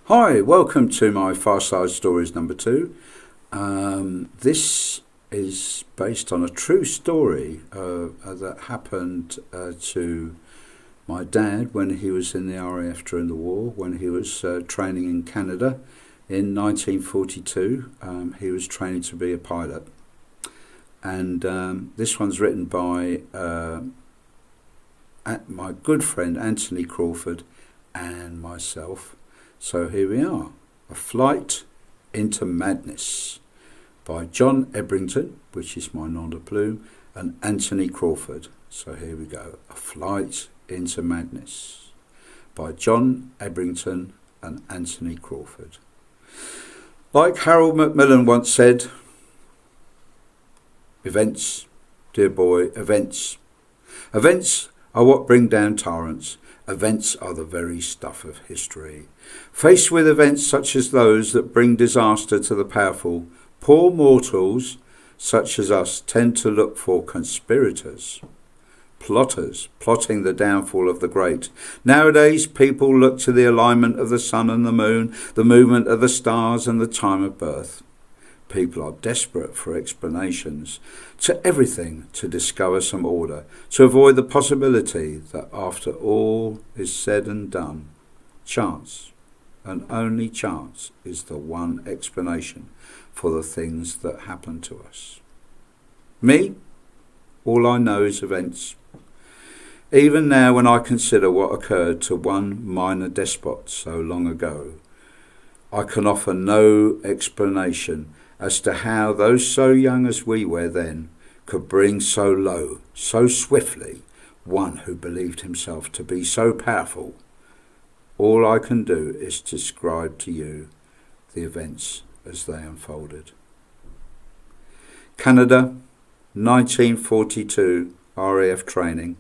Hi, welcome to my Fireside Stories number 2. This is based on a true story that happened to my dad when he was in the RAF during the war, when he was training in Canada in 1942. He was training to be a pilot. And this one's written by my good friend Anthony Crawford and myself. So here we are, A Flight into Madness by John Ebrington, which is my nom de plume, and Anthony Crawford. So here we go, A Flight into Madness by John Ebrington and Anthony Crawford. Like Harold Macmillan once said, events, dear boy, events. Events are what bring down tyrants. Events are the very stuff of history. Faced with events such as those that bring disaster to the powerful, poor mortals such as us tend to look for conspirators, plotters, plotting the downfall of the great. Nowadays, people look to the alignment of the sun and the moon, the movement of the stars and the time of birth. People are desperate for explanations to everything to discover some order, to avoid the possibility that after all is said and done, chance, and only chance, is the one explanation for the things that happen to us. Me? All I know is events. Even now, when I consider what occurred to one minor despot so long ago, I can offer no explanation as to how those so young as we were then could bring so low, so swiftly, one who believed himself to be so powerful. All I can do is describe to you the events as they unfolded. Canada, 1942, RAF training.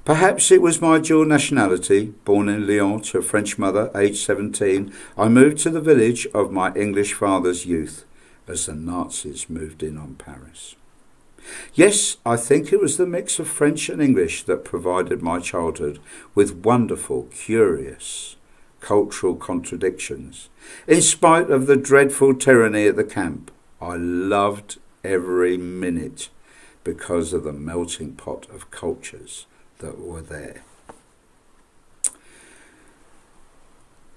Perhaps it was my dual nationality, born in Lyon to a French mother, aged 17, I moved to the village of my English father's youth as the Nazis moved in on Paris. Yes, I think it was the mix of French and English that provided my childhood with wonderful, curious cultural contradictions. In spite of the dreadful tyranny at the camp, I loved every minute because of the melting pot of cultures that were there.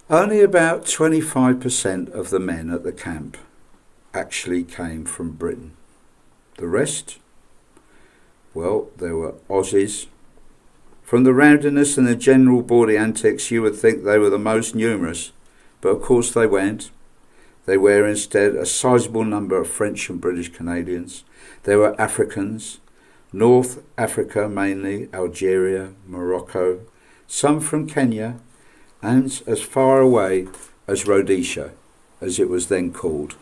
Only about 25% of the men at the camp actually came from Britain. The rest? Well, there were Aussies. From the rowdiness and the general bawdy antics, you would think they were the most numerous, but of course they weren't. They were instead a sizable number of French and British Canadians. There were Africans, North Africa mainly, Algeria, Morocco, some from Kenya, and as far away as Rhodesia, as it was then called.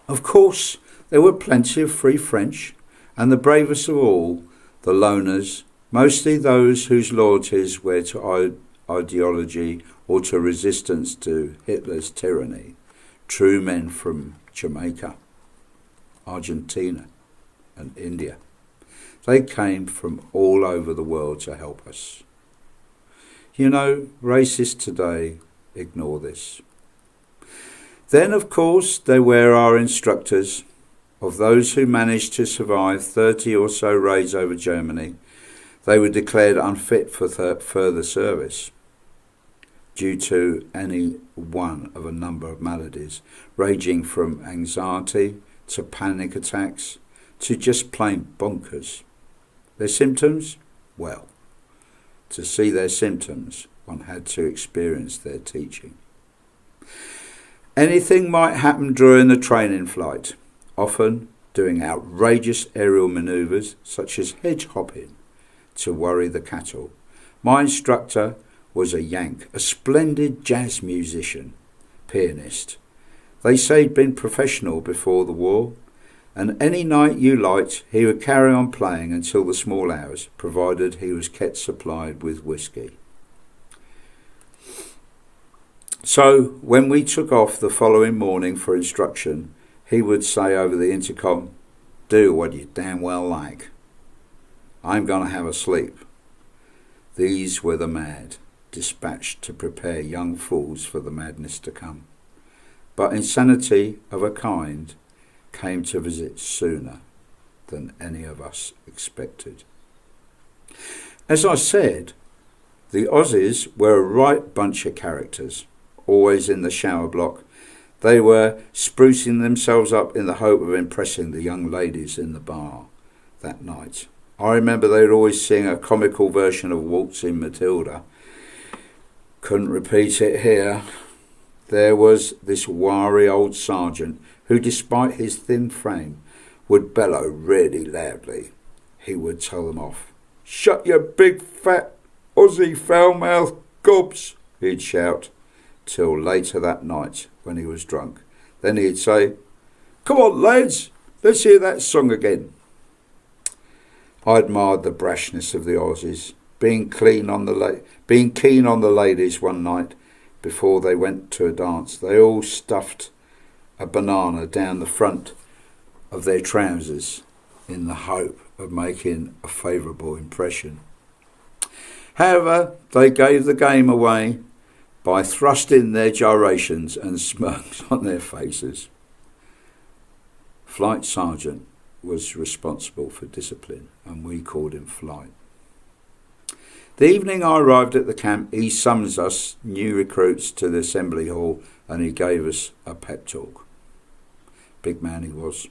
Of course, there were plenty of free French, and the bravest of all, the loners, mostly those whose loyalties were to ideology or to resistance to Hitler's tyranny, true men from Jamaica, Argentina, and India. They came from all over the world to help us. You know, racists today ignore this. Then, of course, there were our instructors. Of those who managed to survive 30 or so raids over Germany, they were declared unfit for further service due to any one of a number of maladies, ranging from anxiety to panic attacks to just plain bonkers. Their symptoms? Well, to see their symptoms, one had to experience their teaching. Anything might happen during the training flight, often doing outrageous aerial manoeuvres such as hedge hopping to worry the cattle. My instructor was a Yank, a splendid jazz musician, pianist. They say he'd been professional before the war, and any night you liked, he would carry on playing until the small hours, provided he was kept supplied with whiskey. So, when we took off the following morning for instruction, he would say over the intercom, "Do what you damn well like. I'm going to have a sleep." These were the mad, dispatched to prepare young fools for the madness to come. But insanity of a kind came to visit sooner than any of us expected. As I said, the Aussies were a right bunch of characters, always in the shower block. They were sprucing themselves up in the hope of impressing the young ladies in the bar that night. I remember they'd always sing a comical version of Waltzing Matilda. Couldn't repeat it here. There was this wiry old sergeant who, despite his thin frame, would bellow really loudly. He would tell them off. "Shut your big fat Aussie foul-mouthed gobs," he'd shout, till later that night when he was drunk. Then he'd say, "Come on, lads, let's hear that song again." I admired the brashness of the Aussies, being keen on the ladies one night before they went to a dance. They all stuffed a banana down the front of their trousers in the hope of making a favourable impression. However, they gave the game away by thrusting their gyrations and smirks on their faces. Flight Sergeant was responsible for discipline, and we called him Flight. The evening I arrived at the camp, he summons us new recruits to the assembly hall, and he gave us a pep talk. Big man he was,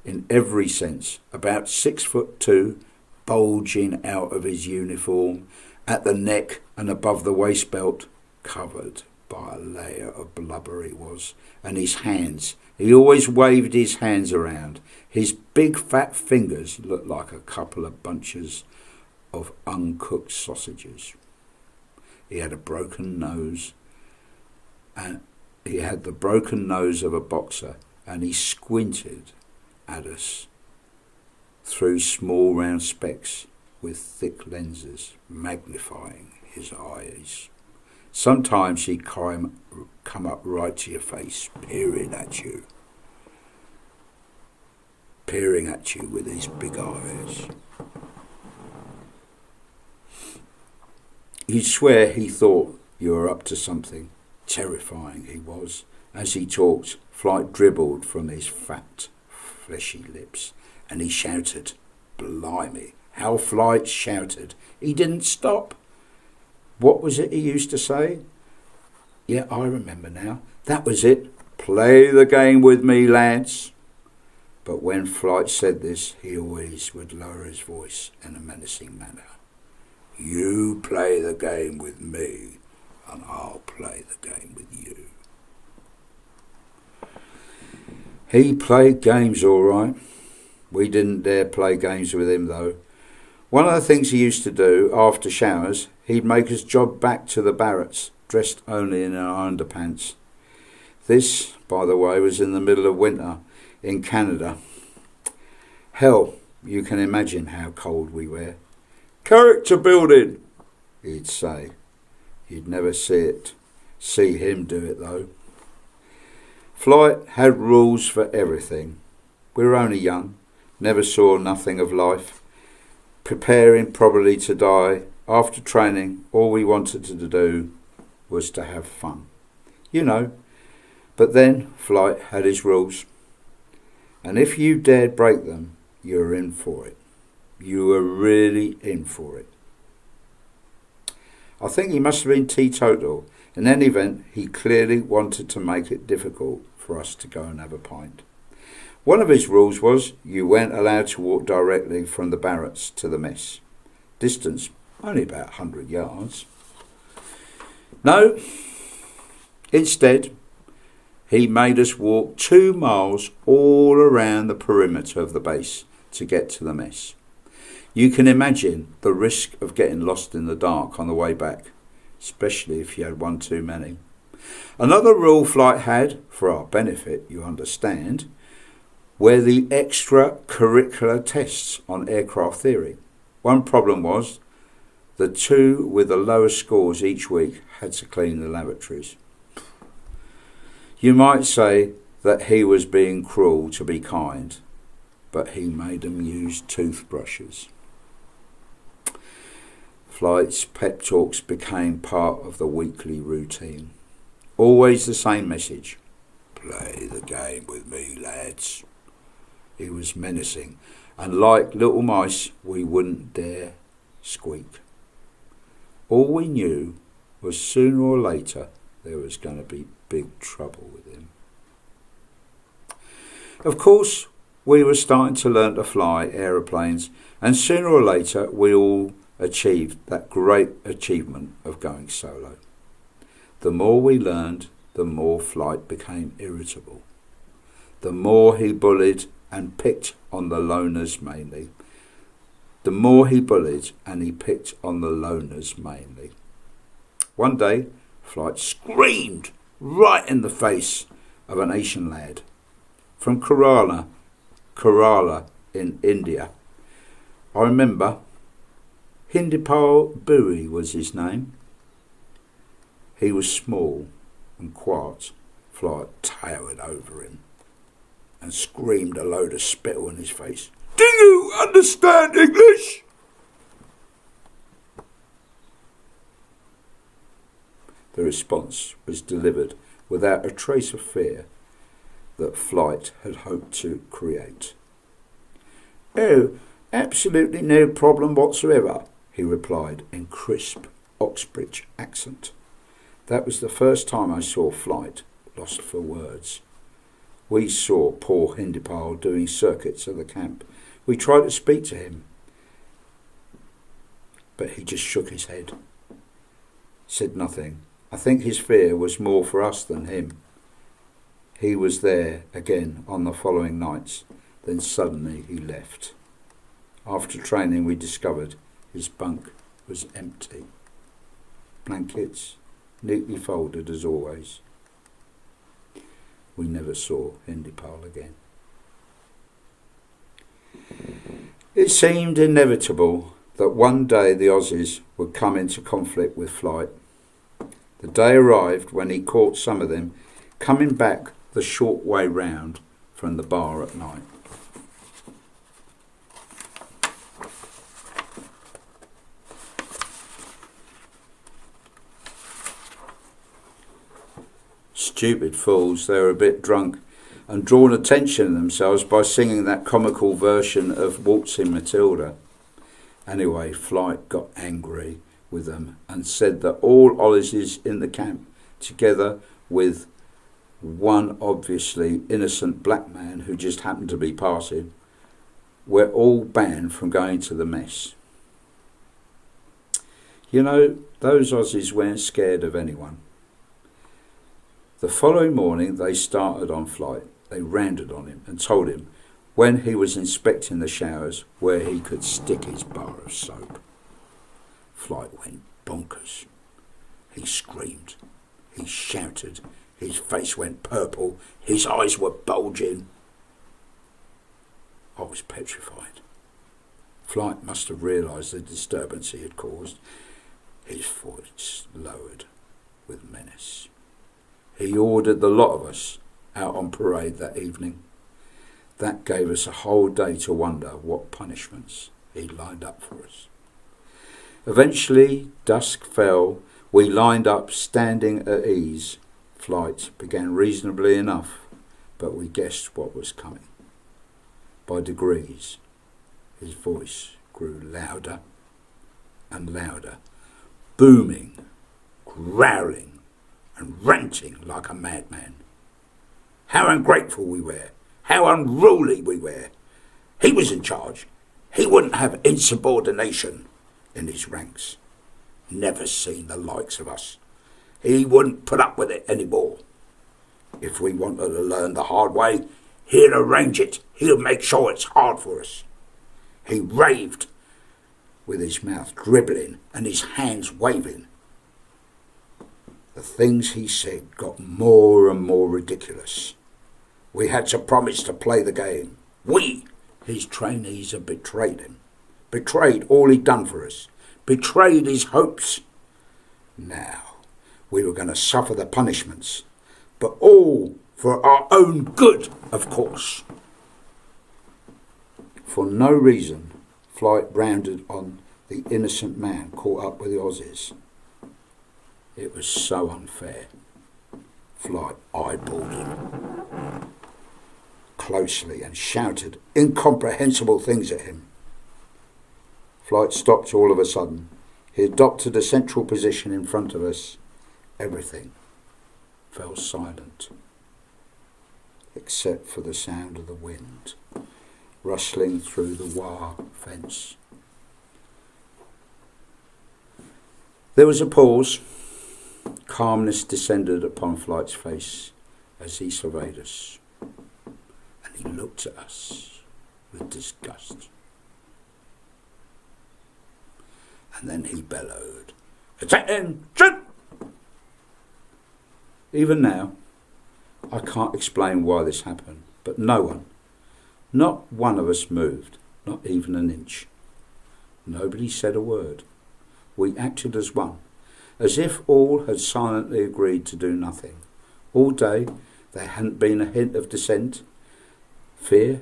in every sense, about 6'2", bulging out of his uniform, at the neck and above the waist belt, covered by a layer of blubber he was, and his hands, he always waved his hands around. His big fat fingers looked like a couple of bunches of uncooked sausages. He had a broken nose, and he had the broken nose of a boxer, and he squinted at us through small round specks with thick lenses magnifying his eyes. Sometimes he'd come up right to your face, peering at you with his big eyes. He'd swear he thought you were up to something. Terrifying he was. As he talked, Flight dribbled from his fat, fleshy lips, and he shouted. Blimey, how Flight shouted. He didn't stop. What was it he used to say? Yeah, I remember now. That was it. Play the game with me, lads. But when Flight said this, he always would lower his voice in a menacing manner. You play the game with me, and I'll play the game with you. He played games all right. We didn't dare play games with him, though. One of the things he used to do after showers, he'd make us jog back to the barracks, dressed only in our underpants. This, by the way, was in the middle of winter in Canada. Hell, you can imagine how cold we were. Character building, he'd say. You'd never see him do it, though. Flight had rules for everything. We were only young, never saw nothing of life, preparing probably to die. After training, all we wanted to do was to have fun. You know, but then Flight had his rules. And if you dared break them, you were in for it. You were really in for it. I think he must have been teetotal. In any event, he clearly wanted to make it difficult for us to go and have a pint. One of his rules was you weren't allowed to walk directly from the barracks to the mess. Distance, only about 100 yards. No, instead, he made us walk 2 miles all around the perimeter of the base to get to the mess. You can imagine the risk of getting lost in the dark on the way back, especially if you had one too many. Another rule Flight had, for our benefit, you understand, were the extracurricular tests on aircraft theory. One problem was the 2 with the lowest scores each week had to clean the lavatories. You might say that he was being cruel to be kind, but he made them use toothbrushes. Flight's pep talks became part of the weekly routine. Always the same message. Play the game with me, lads. He was menacing, and like little mice, we wouldn't dare squeak. All we knew was sooner or later there was going to be big trouble with him. Of course, we were starting to learn to fly aeroplanes, and sooner or later we all achieved that great achievement of going solo. The more we learned, the more Flight became irritable. The more he bullied and picked on the loners mainly. The more he bullied and he picked on the loners mainly. One day, Flight screamed right in the face of an Asian lad from Kerala in India. I remember Hindipal Buri was his name. He was small and quiet. Flight towered over him and screamed a load of spittle in his face. Do you understand English? The response was delivered without a trace of fear that Flight had hoped to create. Oh, absolutely no problem whatsoever, he replied in crisp Oxbridge accent. That was the first time I saw Flight lost for words. We saw poor Hindipal doing circuits of the camp. We tried to speak to him, but he just shook his head, said nothing. I think his fear was more for us than him. He was there again on the following nights, then suddenly he left. After training we discovered his bunk was empty. Blankets neatly folded as always. We never saw Hindipal again. It seemed inevitable that one day the Aussies would come into conflict with Flight. The day arrived when he caught some of them coming back the short way round from the bar at night. Stupid fools, they were a bit drunk and drawn attention to themselves by singing that comical version of Waltzing Matilda. Anyway, Flight got angry with them and said that all Aussies in the camp, together with one obviously innocent black man who just happened to be passing, were all banned from going to the mess. You know, those Aussies weren't scared of anyone. The following morning they started on Flight. They rounded on him and told him when he was inspecting the showers where he could stick his bar of soap. Flight went bonkers. He screamed. He shouted. His face went purple. His eyes were bulging. I was petrified. Flight must have realised the disturbance he had caused. His voice lowered with menace. He ordered the lot of us out on parade that evening. That gave us a whole day to wonder what punishments he lined up for us. Eventually, dusk fell. We lined up, standing at ease. Flight began reasonably enough, but we guessed what was coming. By degrees, his voice grew louder and louder, booming, growling, and ranting like a madman. How ungrateful we were. How unruly we were. He was in charge. He wouldn't have insubordination in his ranks. Never seen the likes of us. He wouldn't put up with it anymore. If we wanted to learn the hard way, he'll arrange it. He'll make sure it's hard for us. He raved, with his mouth dribbling and his hands waving. The things he said got more and more ridiculous. We had to promise to play the game. We, his trainees, had betrayed him. Betrayed all he'd done for us. Betrayed his hopes. Now, we were going to suffer the punishments. But all for our own good, of course. For no reason, Flight rounded on the innocent man caught up with the Aussies. It was so unfair. Flight eyeballed him closely and shouted incomprehensible things at him. Flight stopped all of a sudden. He adopted a central position in front of us. Everything fell silent, except for the sound of the wind rustling through the wire fence. There was a pause. Calmness descended upon Flight's face as he surveyed us, and he looked at us with disgust. And then he bellowed, "Attention!" Even now, I can't explain why this happened, but no one, not one of us moved, not even an inch. Nobody said a word. We acted as one, as if all had silently agreed to do nothing. All day there hadn't been a hint of dissent. Fear?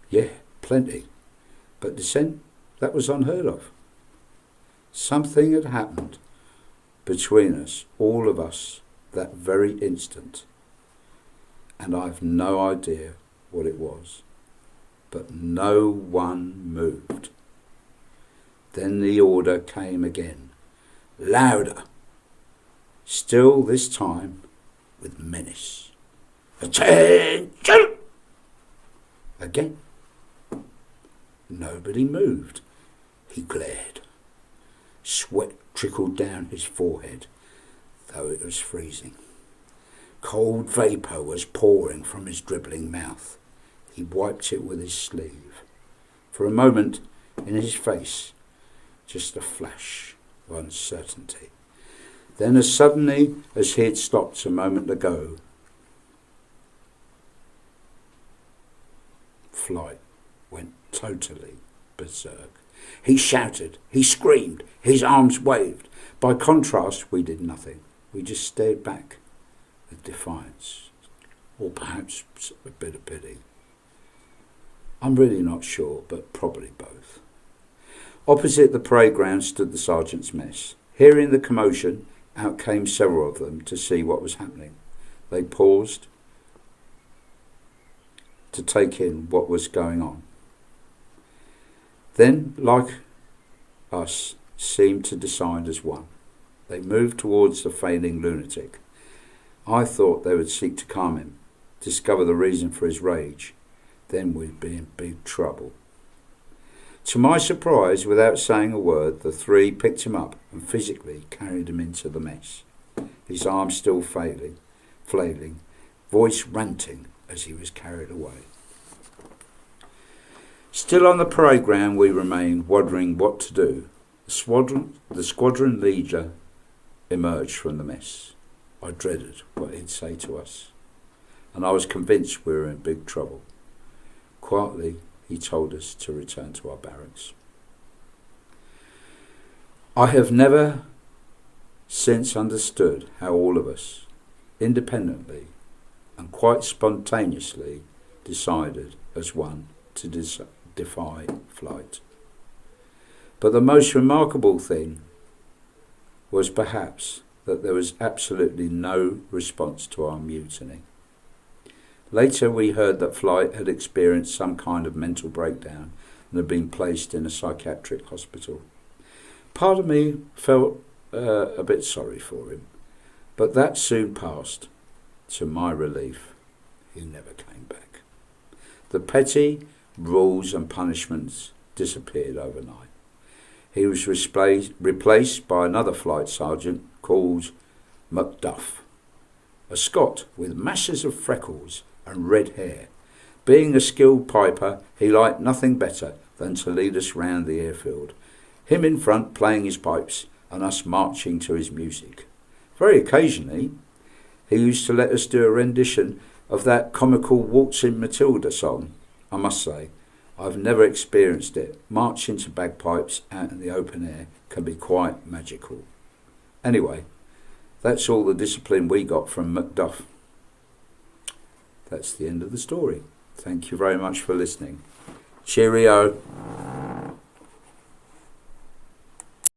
Yeah, plenty. But dissent? That was unheard of. Something had happened between us, all of us, that very instant. And I've no idea what it was. But no one moved. Then the order came again, louder, still this time with menace. "Attention!" Again. Nobody moved. He glared. Sweat trickled down his forehead, though it was freezing. Cold vapour was pouring from his dribbling mouth. He wiped it with his sleeve. For a moment, in his face, just a flash of uncertainty. Then as suddenly as he had stopped a moment ago, Flight went totally berserk. He shouted, he screamed, his arms waved. By contrast, we did nothing. We just stared back with defiance, or perhaps a bit of pity. I'm really not sure, but probably both. Opposite the parade ground stood the sergeant's mess. Hearing the commotion, out came several of them to see what was happening. They paused to take in what was going on. Then, like us, seemed to decide as one. They moved towards the failing lunatic. I thought they would seek to calm him, discover the reason for his rage. Then we'd be in big trouble. To my surprise, without saying a word, the three picked him up and physically carried him into the mess, his arms still flailing, voice ranting as he was carried away. Still on the parade ground we remained, wondering what to do. The squadron leader emerged from the mess. I dreaded what he'd say to us, and I was convinced we were in big trouble. Quietly, he told us to return to our barracks. I have never since understood how all of us, independently and quite spontaneously, decided as one to defy Flight. But the most remarkable thing was perhaps that there was absolutely no response to our mutiny. Later we heard that Flight had experienced some kind of mental breakdown and had been placed in a psychiatric hospital. Part of me felt a bit sorry for him, but that soon passed. To my relief, he never came back. The petty rules and punishments disappeared overnight. He was replaced by another flight sergeant called Macduff, a Scot with masses of freckles and red hair. Being a skilled piper, he liked nothing better than to lead us round the airfield, him in front playing his pipes and us marching to his music. Very occasionally, he used to let us do a rendition of that comical Waltzing Matilda song. I must say, I've never experienced it. Marching to bagpipes out in the open air can be quite magical. Anyway, that's all the discipline we got from Macduff. That's the end of the story. Thank you very much for listening. Cheerio.